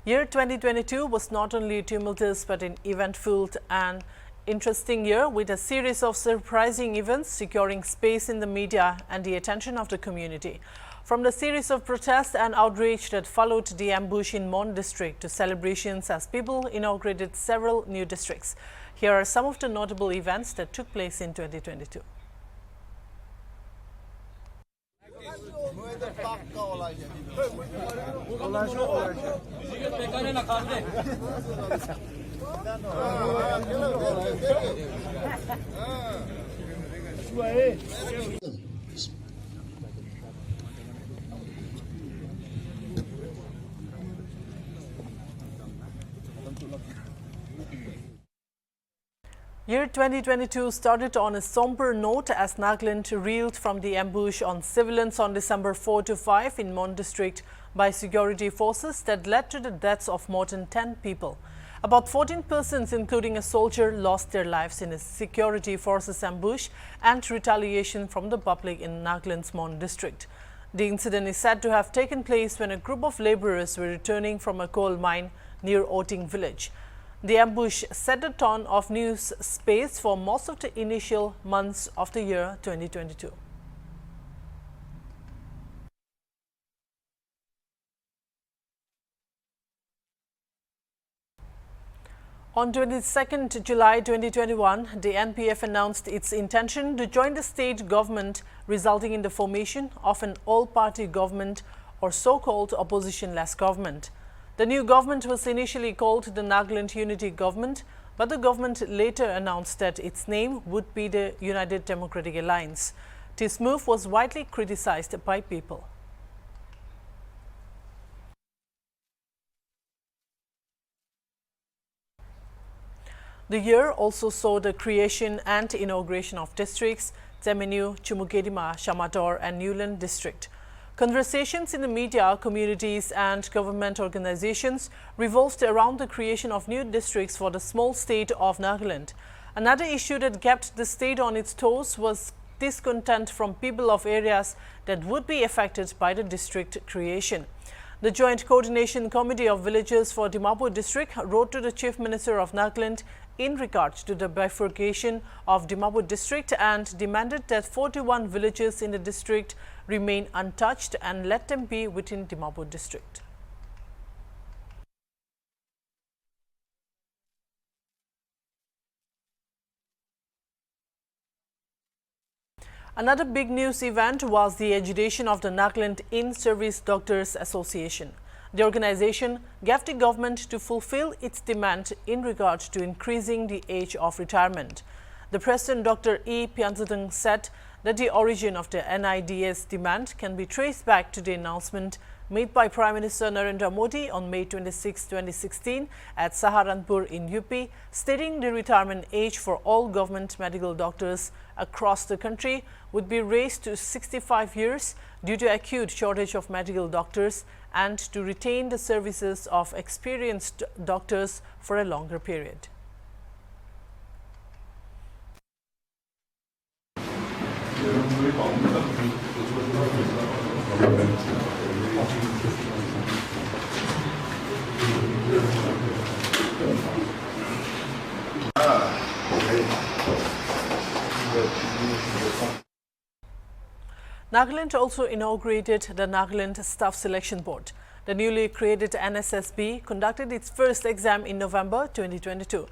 Year 2022 was not only tumultuous but an eventful and interesting year with a series of surprising events securing space in the media and the attention of the community. From the series of protests and outrage that followed the ambush in Mon district to celebrations as people inaugurated several new districts. Here are some of the notable events that took place in 2022. Year 2022 started on a somber note as Nagaland reeled from the ambush on civilians on December 4 to 5 in Mon district by security forces that led to the deaths of more than 10 people. About 14 persons, including a soldier, lost their lives in a security forces ambush and retaliation from the public in Nagaland's Mon district. The incident is said to have taken place when a group of laborers were returning from a coal mine near Oting village. The ambush set a ton of news space for most of the initial months of the year 2022. On 22nd July 2021, the NPF announced its intention to join the state government, resulting in the formation of an all-party government or so-called opposition-less government. The new government was initially called the Nagaland Unity Government, but the government later announced that its name would be the United Democratic Alliance. This move was widely criticized by people. The year also saw the creation and inauguration of districts Temenu, Chumukedima, Shamator and Newland district. Conversations in the media, communities and government organizations revolved around the creation of new districts for the small state of Nagaland. Another issue that kept the state on its toes was discontent from people of areas that would be affected by the district creation. The Joint Coordination Committee of Villages for Dimapur district wrote to the Chief Minister of Nagaland in regard to the bifurcation of Dimapur district and demanded that 41 villages in the district remain untouched and let them be within Dimapur district. Another big news event was the agitation of the Nagaland In-Service Doctors Association. The organization gave the government to fulfill its demand in regard to increasing the age of retirement. The President, Dr. E. Pianzatang, said that the origin of the NIDS demand can be traced back to the announcement made by Prime Minister Narendra Modi on May 26, 2016 at Saharanpur in UP, stating the retirement age for all government medical doctors across the country would be raised to 65 years due to acute shortage of medical doctors and to retain the services of experienced doctors for a longer period. Nagaland also inaugurated the Nagaland Staff Selection Board. The newly created NSSB conducted its first exam in November 2022.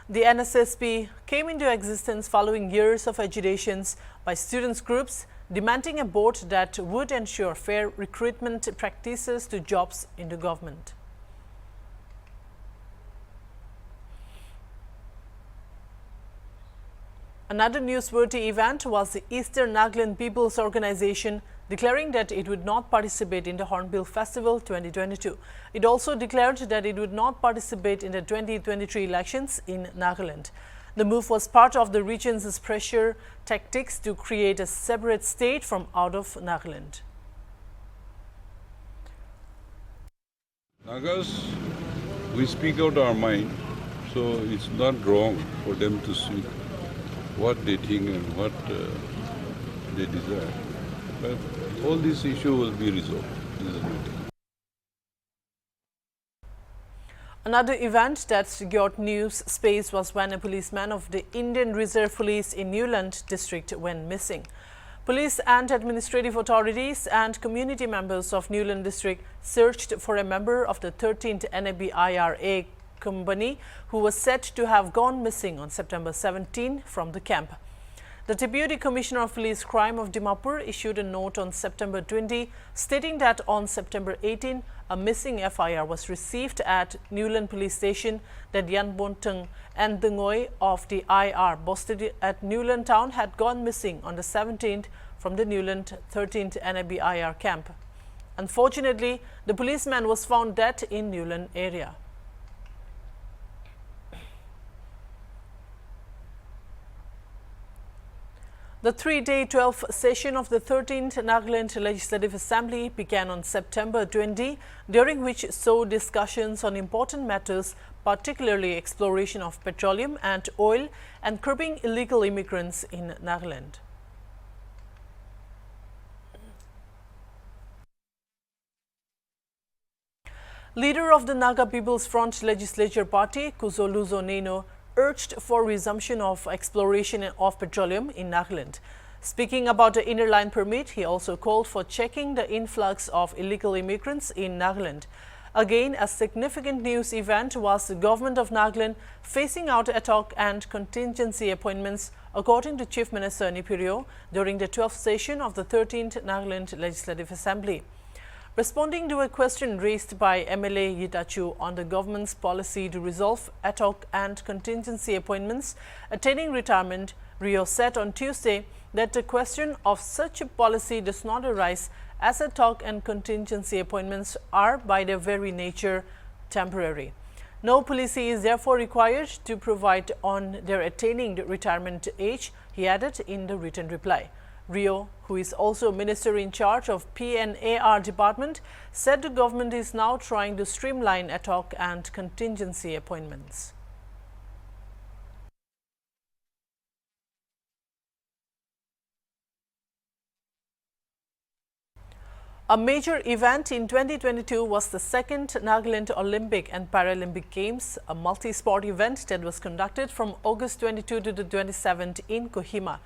The NSSB came into existence following years of agitations by students' groups demanding a board that would ensure fair recruitment practices to jobs in the government. Another newsworthy event was the Eastern Nagaland People's Organization declaring that it would not participate in the Hornbill Festival 2022. It also declared that it would not participate in the 2023 elections in Nagaland. The move was part of the region's pressure tactics to create a separate state from out of Nagaland. Nagas, we speak out our mind, so it's not wrong for them to speak what they think and what they desire. But all this issue will be resolved. This is Another event that secured news space was when a policeman of the Indian Reserve Police in Nagaland district went missing. Police and administrative authorities and community members of Nagaland district searched for a member of the 13th NABIRA company who was said to have gone missing on September 17 from the camp. The Deputy Commissioner of Police Crime of Dimapur issued a note on September 20 stating that on September 18, a missing FIR was received at Nagaland Police Station that Yan Bonteng and the Ngoi of the IR posted at Nagaland town had gone missing on the 17th from the Nagaland 13th NABIR camp. Unfortunately, the policeman was found dead in Nagaland area. The three-day 12th session of the 13th Nagaland Legislative Assembly began on September 20, during which saw discussions on important matters, particularly exploration of petroleum and oil and curbing illegal immigrants in Nagaland. Leader of the Naga People's Front Legislature Party, Kuzoluzo Neno, urged for resumption of exploration of petroleum in Nagaland. Speaking about the inner line permit, he also called for checking the influx of illegal immigrants in Nagaland. Again, a significant news event was the government of Nagaland phasing out ad hoc and contingency appointments, according to Chief Minister Nipirio, during the 12th session of the 13th Nagaland Legislative Assembly. Responding to a question raised by MLA Yitachu on the government's policy to resolve ad hoc and contingency appointments attaining retirement, Rio said on Tuesday that the question of such a policy does not arise as ad hoc and contingency appointments are by their very nature temporary. No policy is therefore required to provide on their attaining the retirement age, he added in the written reply. Rio, who is also Minister in charge of PNAR department, said the government is now trying to streamline ad hoc and contingency appointments. A major event in 2022 was the second Nagaland Olympic and Paralympic Games, a multi-sport event that was conducted from August 22 to the 27th in Kohima.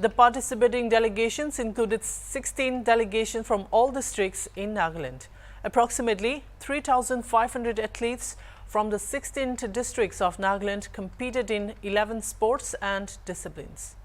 The participating delegations included 16 delegations from all districts in Nagaland. Approximately 3,500 athletes from the 16 districts of Nagaland competed in 11 sports and disciplines.